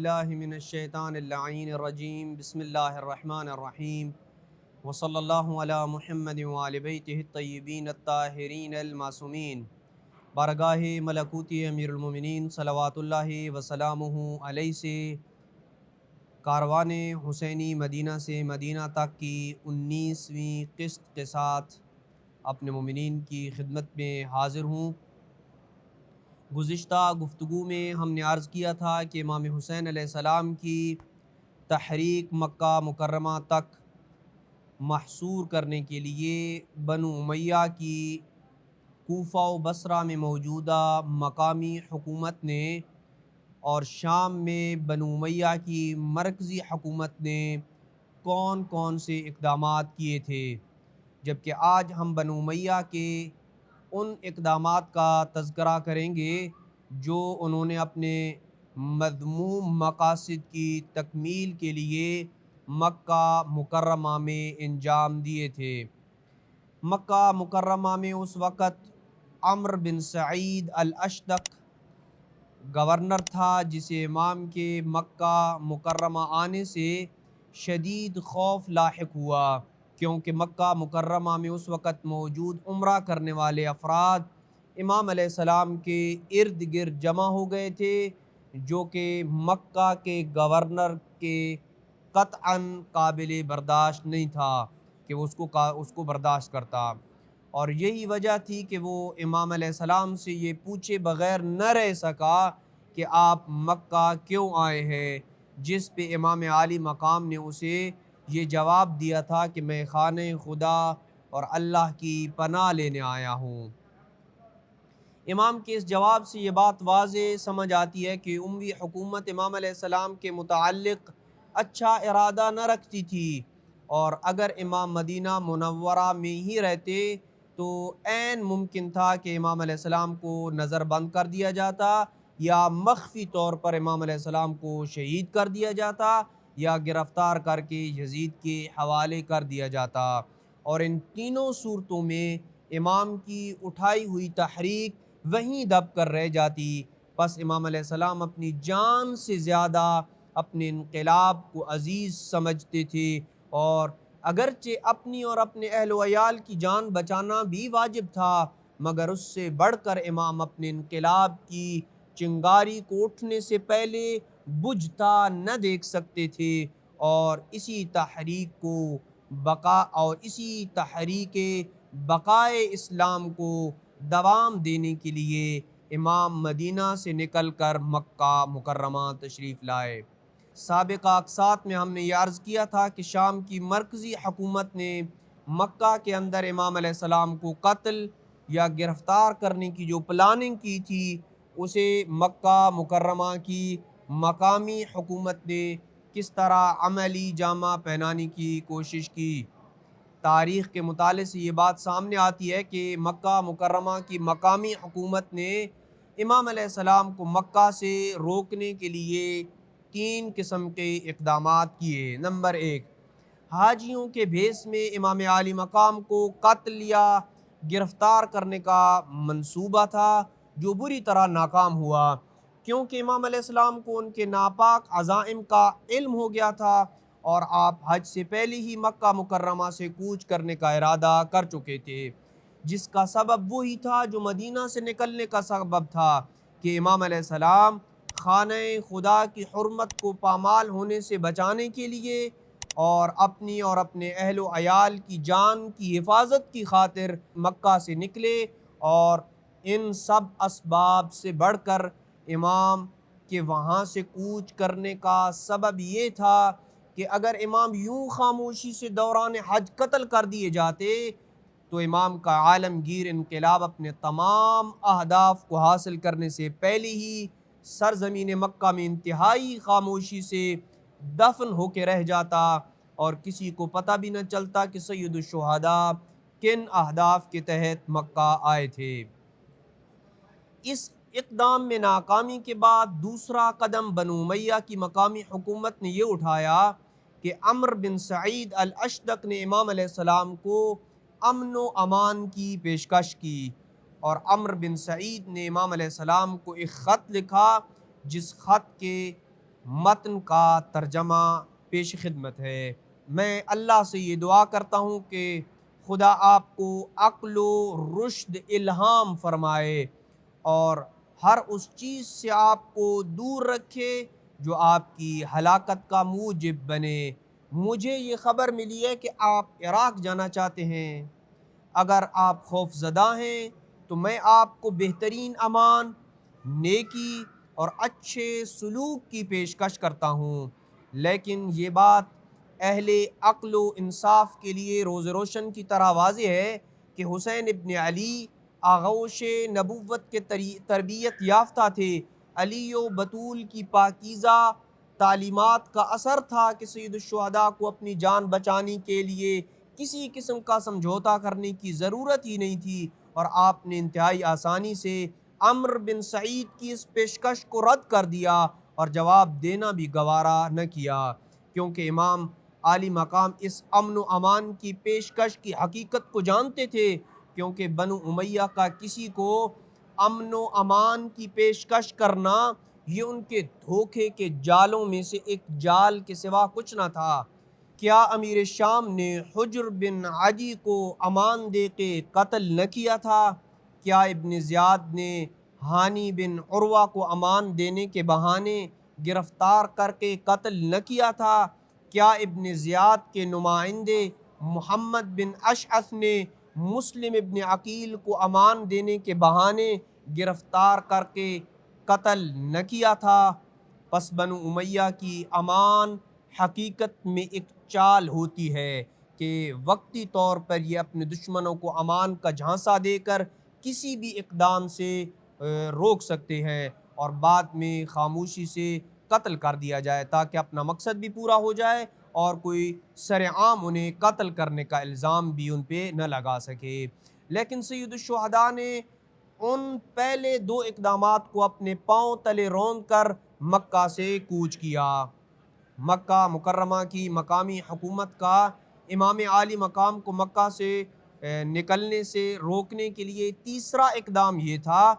باللہ من الشیطان اللعین الرجیم بسم اللہ الرحمن الرحیم وصلی اللہ علی محمد وآل بیتہ الطیبین الطاہرین المعصومین۔ بارگاہ ملکوتی امیر المومنین صلوات اللہ وسلامہ علیہ سے کاروان حسینی مدینہ سے مدینہ تک کی 19ویں قسط کے ساتھ اپنے مومنین کی خدمت میں حاضر ہوں۔ گزشتہ گفتگو میں ہم نے عرض کیا تھا کہ امام حسین علیہ السلام کی تحریک مکہ مکرمہ تک محصور کرنے کے لیے بنو امیہ کی کوفہ و بصرہ میں موجودہ مقامی حکومت نے اور شام میں بنو امیہ کی مرکزی حکومت نے کون کون سے اقدامات کیے تھے، جبکہ آج ہم بنو امیہ کے ان اقدامات کا تذکرہ کریں گے جو انہوں نے اپنے مذموم مقاصد کی تکمیل کے لیے مکہ مکرمہ میں انجام دیے تھے۔ مکہ مکرمہ میں اس وقت عمرو بن سعید الاشدق گورنر تھا، جسے امام کے مکہ مکرمہ آنے سے شدید خوف لاحق ہوا، کیونکہ مکہ مکرمہ میں اس وقت موجود عمرہ کرنے والے افراد امام علیہ السلام کے ارد گرد جمع ہو گئے تھے، جو کہ مکہ کے گورنر کے قطعاً قابل برداشت نہیں تھا کہ وہ اس کو برداشت کرتا، اور یہی وجہ تھی کہ وہ امام علیہ السلام سے یہ پوچھے بغیر نہ رہ سکا کہ آپ مکہ کیوں آئے ہیں، جس پہ امام عالی مقام نے اسے یہ جواب دیا تھا کہ میں خانہ خدا اور اللہ کی پناہ لینے آیا ہوں۔ امام کے اس جواب سے یہ بات واضح سمجھ آتی ہے کہ اموی حکومت امام علیہ السلام کے متعلق اچھا ارادہ نہ رکھتی تھی، اور اگر امام مدینہ منورہ میں ہی رہتے تو عین ممکن تھا کہ امام علیہ السلام کو نظر بند کر دیا جاتا، یا مخفی طور پر امام علیہ السلام کو شہید کر دیا جاتا، یا گرفتار کر کے یزید کے حوالے کر دیا جاتا، اور ان تینوں صورتوں میں امام کی اٹھائی ہوئی تحریک وہیں دب کر رہ جاتی۔ پس امام علیہ السلام اپنی جان سے زیادہ اپنے انقلاب کو عزیز سمجھتے تھے، اور اگرچہ اپنی اور اپنے اہل و عیال کی جان بچانا بھی واجب تھا، مگر اس سے بڑھ کر امام اپنے انقلاب کی چنگاری کو اٹھنے سے پہلے بجھتا نہ دیکھ سکتے تھے، اور اسی تحریک بقائے اسلام کو دوام دینے کے لیے امام مدینہ سے نکل کر مکہ مکرمہ تشریف لائے۔ سابقہ اقساط میں ہم نے یہ عرض کیا تھا کہ شام کی مرکزی حکومت نے مکہ کے اندر امام علیہ السلام کو قتل یا گرفتار کرنے کی جو پلاننگ کی تھی، اسے مکہ مکرمہ کی مقامی حکومت نے کس طرح عملی جامہ پہنانے کی کوشش کی۔ تاریخ کے مطالعے سے یہ بات سامنے آتی ہے کہ مکہ مکرمہ کی مقامی حکومت نے امام علیہ السلام کو مکہ سے روکنے کے لیے 3 قسم کے اقدامات کیے۔ نمبر 1، حاجیوں کے بھیس میں امام عالی مقام کو قتل یا گرفتار کرنے کا منصوبہ تھا، جو بری طرح ناکام ہوا، کیونکہ امام علیہ السلام کو ان کے ناپاک عزائم کا علم ہو گیا تھا، اور آپ حج سے پہلے ہی مکہ مکرمہ سے کوچ کرنے کا ارادہ کر چکے تھے، جس کا سبب وہی تھا جو مدینہ سے نکلنے کا سبب تھا، کہ امام علیہ السلام خانہ خدا کی حرمت کو پامال ہونے سے بچانے کے لیے اور اپنی اور اپنے اہل و عیال کی جان کی حفاظت کی خاطر مکہ سے نکلے، اور ان سب اسباب سے بڑھ کر امام کے وہاں سے کوچ کرنے کا سبب یہ تھا کہ اگر امام یوں خاموشی سے دوران حج قتل کر دیے جاتے تو امام کا عالمگیر انقلاب اپنے تمام اہداف کو حاصل کرنے سے پہلے ہی سرزمین مکہ میں انتہائی خاموشی سے دفن ہو کے رہ جاتا، اور کسی کو پتہ بھی نہ چلتا کہ سید الشہداء کن اہداف کے تحت مکہ آئے تھے۔ اس اقدام میں ناکامی کے بعد دوسرا قدم بنو امیہ کی مقامی حکومت نے یہ اٹھایا کہ عمرو بن سعید الاشدق نے امام علیہ السلام کو امن و امان کی پیشکش کی، اور عمرو بن سعید نے امام علیہ السلام کو ایک خط لکھا، جس خط کے متن کا ترجمہ پیش خدمت ہے۔ میں اللہ سے یہ دعا کرتا ہوں کہ خدا آپ کو عقل و رشد الہام فرمائے اور ہر اس چیز سے آپ کو دور رکھے جو آپ کی ہلاکت کا موجب بنے۔ مجھے یہ خبر ملی ہے کہ آپ عراق جانا چاہتے ہیں۔ اگر آپ خوف زدہ ہیں تو میں آپ کو بہترین امان، نیکی اور اچھے سلوک کی پیشکش کرتا ہوں، لیکن یہ بات اہل عقل و انصاف کے لیے روز روشن کی طرح واضح ہے کہ حسین ابن علی آغوش نبوت کے تربیت یافتہ تھے۔ علی و بطول کی پاکیزہ تعلیمات کا اثر تھا کہ سید الشہداء کو اپنی جان بچانے کے لیے کسی قسم کا سمجھوتا کرنے کی ضرورت ہی نہیں تھی، اور آپ نے انتہائی آسانی سے عمرو بن سعید کی اس پیشکش کو رد کر دیا اور جواب دینا بھی گوارا نہ کیا، کیونکہ امام عالی مقام اس امن و امان کی پیشکش کی حقیقت کو جانتے تھے، کیونکہ بنو امیہ کا کسی کو امن و امان کی پیشکش کرنا یہ ان کے دھوکے کے جالوں میں سے ایک جال کے سوا کچھ نہ تھا۔ کیا امیر شام نے حجر بن عدی کو امان دے کے قتل نہ کیا تھا؟ کیا ابن زیاد نے ہانی بن عروہ کو امان دینے کے بہانے گرفتار کر کے قتل نہ کیا تھا؟ کیا ابن زیاد کے نمائندے محمد بن اشعث نے مسلم ابن عقیل کو امان دینے کے بہانے گرفتار کر کے قتل نہ کیا تھا؟ پس بنو امیہ کی امان حقیقت میں ایک چال ہوتی ہے کہ وقتی طور پر یہ اپنے دشمنوں کو امان کا جھانسا دے کر کسی بھی اقدام سے روک سکتے ہیں اور بعد میں خاموشی سے قتل کر دیا جائے تاکہ اپنا مقصد بھی پورا ہو جائے اور کوئی سرعام انہیں قتل کرنے کا الزام بھی ان پہ نہ لگا سکے۔ لیکن سید الشہداء نے ان پہلے دو اقدامات کو اپنے پاؤں تلے روند کر مکہ سے کوچ کیا۔ مکہ مکرمہ کی مقامی حکومت کا امام عالی مقام کو مکہ سے نکلنے سے روکنے کے لیے تیسرا اقدام یہ تھا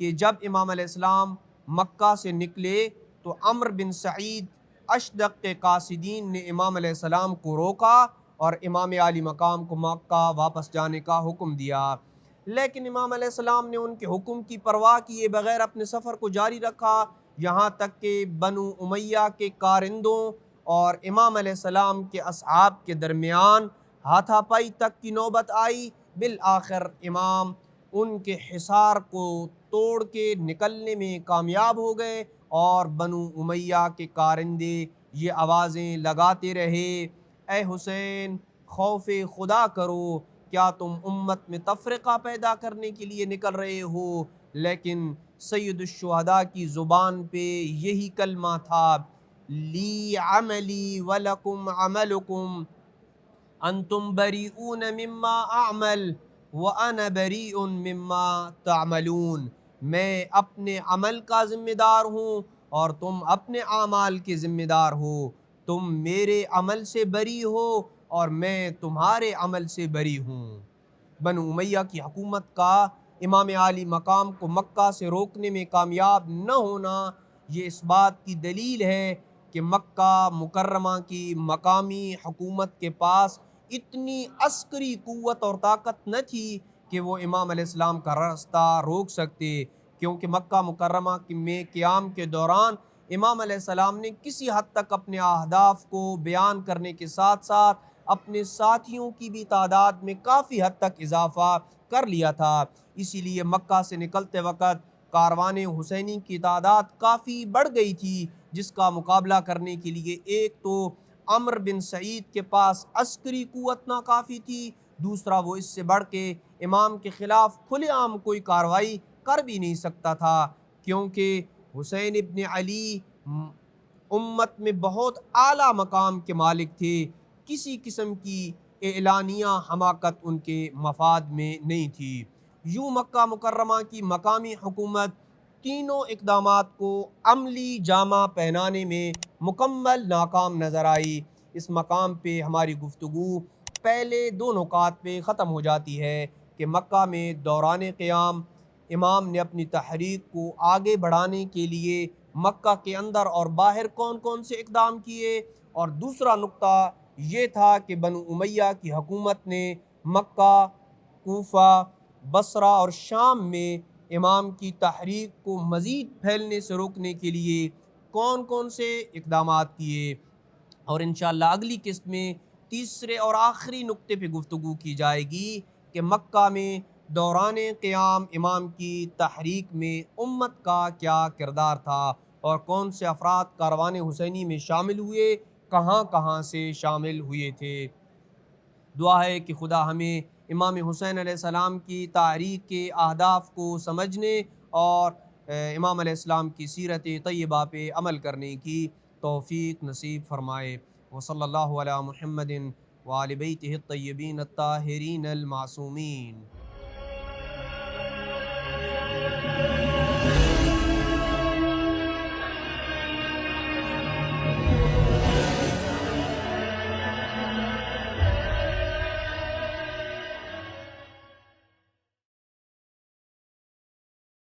کہ جب امام علیہ السلام مکہ سے نکلے تو عمرو بن سعید اشدق کے قاصدین نے امام علیہ السلام کو روکا اور امام عالی مقام کو مکہ واپس جانے کا حکم دیا، لیکن امام علیہ السلام نے ان کے حکم کی پرواہ کیے بغیر اپنے سفر کو جاری رکھا، یہاں تک کہ بنو امیہ کے کارندوں اور امام علیہ السلام کے اصحاب کے درمیان ہاتھا پائی تک کی نوبت آئی۔ بالآخر امام ان کے حصار کو توڑ کے نکلنے میں کامیاب ہو گئے اور بنو امیہ کے کارندے یہ آوازیں لگاتے رہے، اے حسین خوف خدا کرو، کیا تم امت میں تفرقہ پیدا کرنے کے لیے نکل رہے ہو؟ لیکن سید الشہداء کی زبان پہ یہی کلمہ تھا، لی عملی ولکم عملکم انتم بریئون مما اعمل وانا بریء مما تعملون۔ میں اپنے عمل کا ذمہ دار ہوں اور تم اپنے اعمال کے ذمہ دار ہو، تم میرے عمل سے بری ہو اور میں تمہارے عمل سے بری ہوں۔ بنو امیہ کی حکومت کا امام عالی مقام کو مکہ سے روکنے میں کامیاب نہ ہونا یہ اس بات کی دلیل ہے کہ مکہ مکرمہ کی مقامی حکومت کے پاس اتنی عسکری قوت اور طاقت نہ تھی کہ وہ امام علیہ السلام کا راستہ روک سکتے، کیونکہ مکہ مکرمہ میں قیام کے دوران امام علیہ السلام نے کسی حد تک اپنے اہداف کو بیان کرنے کے ساتھ ساتھ اپنے ساتھیوں کی بھی تعداد میں کافی حد تک اضافہ کر لیا تھا، اسی لیے مکہ سے نکلتے وقت کاروان حسینی کی تعداد کافی بڑھ گئی تھی، جس کا مقابلہ کرنے کے لیے ایک تو عمرو بن سعید کے پاس عسکری قوت ناکافی تھی، دوسرا وہ اس سے بڑھ کے امام کے خلاف کھلے عام کوئی کارروائی کر بھی نہیں سکتا تھا، کیونکہ حسین ابن علی امت میں بہت اعلیٰ مقام کے مالک تھے، کسی قسم کی اعلانیہ حماقت ان کے مفاد میں نہیں تھی۔ یوں مکہ مکرمہ کی مقامی حکومت تینوں اقدامات کو عملی جامہ پہنانے میں مکمل ناکام نظر آئی۔ اس مقام پہ ہماری گفتگو پہلے دو نکات پہ ختم ہو جاتی ہے کہ مکہ میں دوران قیام امام نے اپنی تحریک کو آگے بڑھانے کے لیے مکہ کے اندر اور باہر کون کون سے اقدام کیے، اور دوسرا نقطہ یہ تھا کہ بنو امیہ کی حکومت نے مکہ، کوفہ، بصرہ اور شام میں امام کی تحریک کو مزید پھیلنے سے روکنے کے لیے کون کون سے اقدامات کیے۔ اور انشاءاللہ اگلی قسط میں تیسرے اور آخری نقطے پہ گفتگو کی جائے گی کہ مکہ میں دوران قیام امام کی تحریک میں امت کا کیا کردار تھا اور کون سے افراد کاروان حسینی میں شامل ہوئے، کہاں کہاں سے شامل ہوئے تھے۔ دعا ہے کہ خدا ہمیں امام حسین علیہ السلام کی تحریک کے اہداف کو سمجھنے اور امام علیہ السلام کی سیرت طیبہ پہ عمل کرنے کی توفیق نصیب فرمائے۔ وصلی اللہ علی محمد وآل بیتہ الطیبین الطاہرین المعصومین۔